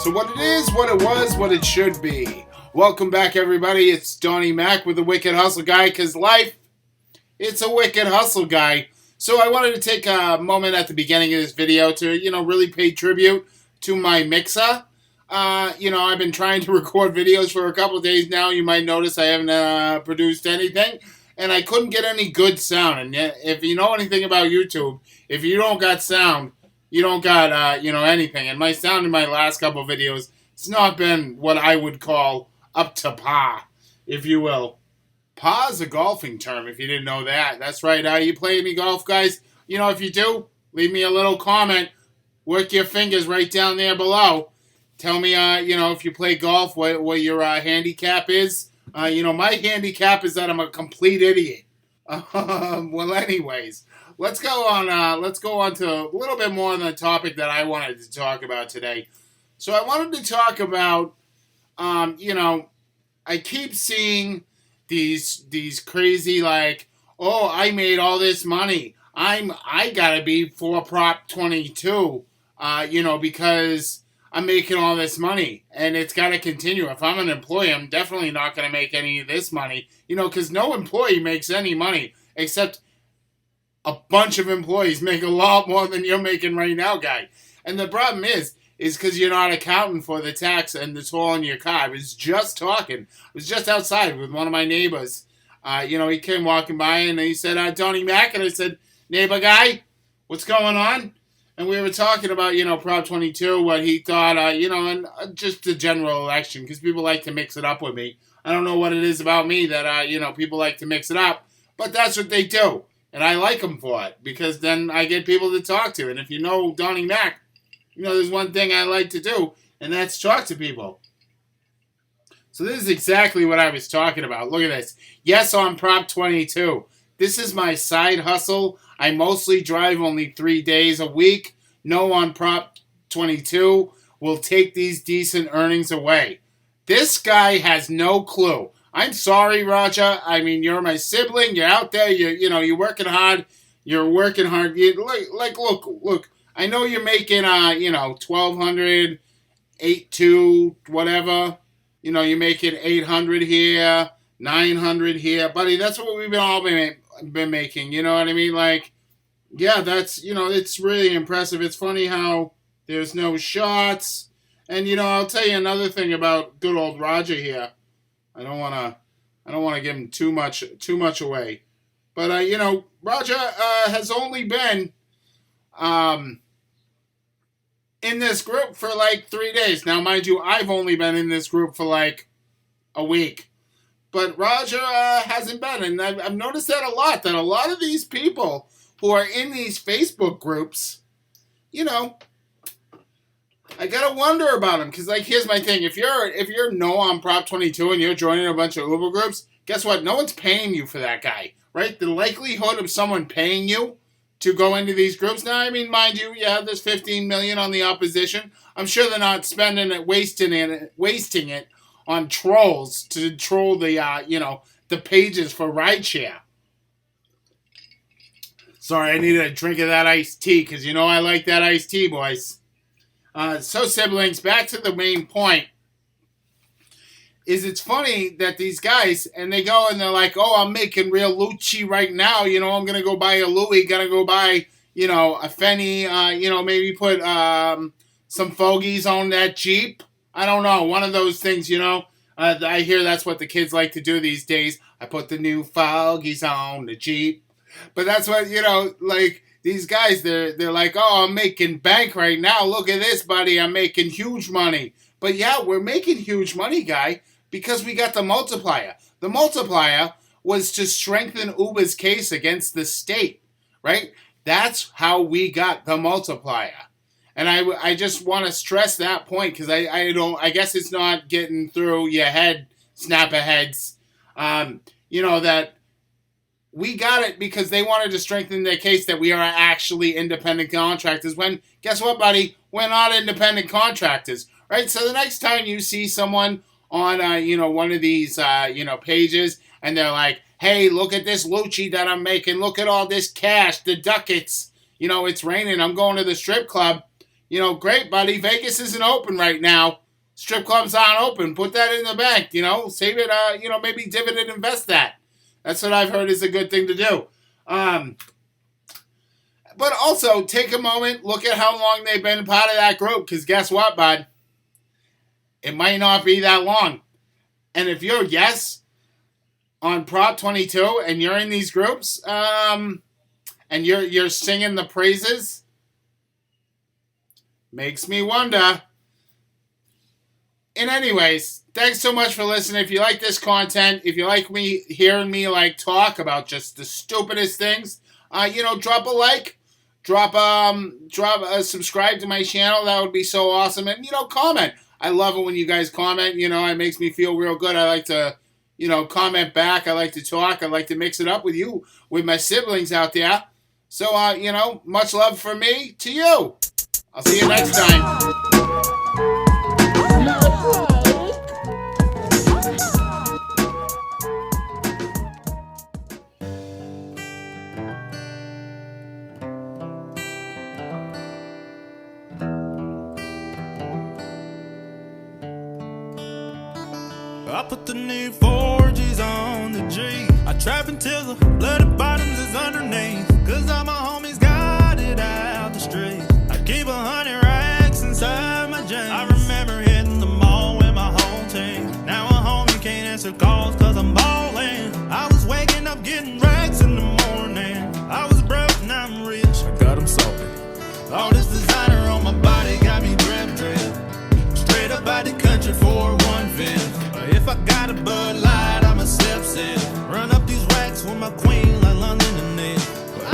So what it is, what it was, what it should be. Welcome back, everybody. It's Donnie Mac with the Wicked Hustle Guy, because life, it's a wicked hustle guy. So I wanted to take a moment at the beginning of this video to, really pay tribute to my mixer. I've been trying to record videos for a couple of days now. You might notice I haven't produced anything, and I couldn't get any good sound. And if you know anything about YouTube, if you don't got sound, you don't got, anything. And my sound in my last couple of videos, it's not been what I would call up to par, if you will. Par is a golfing term, if you didn't know that. That's right. You play any golf, guys? If you do, leave me a little comment. Work your fingers right down there below. Tell me, if you play golf, what your handicap is. My handicap is that I'm a complete idiot. Well, anyways, let's go on to a little bit more on the topic that I wanted to talk about today. So I wanted to talk about, I keep seeing these crazy I made all this money. I gotta be for Prop 22, because I'm making all this money, and it's gotta continue. If I'm an employee, I'm definitely not gonna make any of this money, because no employee makes any money except a bunch of employees make a lot more than you're making right now, guy. And the problem is because you're not accounting for the tax and the toll on your car. I was just outside with one of my neighbors. He came walking by and he said, Donnie Mac, and I said, neighbor guy, what's going on? And we were talking about, Prop 22, what he thought, and just the general election, because people like to mix it up with me. I don't know what it is about me that, people like to mix it up, but that's what they do. And I like them for it, because then I get people to talk to. And if you know Donnie Mac, there's one thing I like to do, and that's talk to people. So this is exactly what I was talking about. Look at this. Yes, on Prop 22. This is my side hustle. I mostly drive only 3 days a week. No on Prop 22 will take these decent earnings away. This guy has no clue. I'm sorry, Raja. I mean, you're my sibling. You're out there. You're working hard. You're working hard. Look. I know you're making, 1,200, 8,200, whatever. You're making 800 here, 900 here. Buddy, that's what we've all been making. You know what I mean? That's, it's really impressive. It's funny how there's no shots. And, I'll tell you another thing about good old Roger here. I don't want to give him too much away. But, Roger has only been in this group for 3 days. Now, mind you, I've only been in this group for a week. But Roger hasn't been. And I've noticed that a lot of these people who are in these Facebook groups, I gotta wonder about them. Because, here's my thing. If you're no on Prop 22 and you're joining a bunch of Uber groups, guess what? No one's paying you for that guy, right? The likelihood of someone paying you to go into these groups. Now, I mean, mind you, there's 15 million on the opposition. I'm sure they're not spending it, wasting it on trolls to troll the pages for Rideshare. Sorry, I need a drink of that iced tea, because I like that iced tea, boys. So, siblings, back to the main point. It's funny that these guys, and they go and they're like, oh, I'm making real Lucci right now. I'm going to go buy a Louis, going to go buy, a Fenny, maybe put some fogies on that Jeep. I don't know. One of those things, I hear that's what the kids like to do these days. I put the new fogies on the Jeep. But that's what, these guys, they're like, oh, I'm making bank right now. Look at this, buddy. I'm making huge money. But yeah, we're making huge money, guy, because we got the multiplier. The multiplier was to strengthen Uber's case against the state, right? That's how we got the multiplier. And I just want to stress that point, because I guess it's not getting through your head, snapper heads, that we got it because they wanted to strengthen their case that we are actually independent contractors, when, guess what, buddy? We're not independent contractors, right? So the next time you see someone on, one of these, pages, and they're like, hey, look at this Lucci that I'm making. Look at all this cash, the ducats. It's raining. I'm going to the strip club. Great, buddy. Vegas isn't open right now. Strip clubs aren't open. Put that in the bank, save it, maybe dividend invest that. That's what I've heard is a good thing to do. But also, take a moment, look at how long they've been part of that group, because guess what, bud? It might not be that long. And if you're yes on Prop 22 and you're in these groups, and you're singing the praises, makes me wonder. And anyways, thanks so much for listening. If you like this content, if you like hearing me talk about just the stupidest things, drop a like, drop a subscribe to my channel. That would be so awesome. And comment. I love it when you guys comment. It makes me feel real good. I like to comment back. I like to talk. I like to mix it up with you, with my siblings out there. So much love from me to you. I'll see you next time. I put the new 4Gs on the G. I trap until the bloody bottoms is underneath. Cause I'm a homie.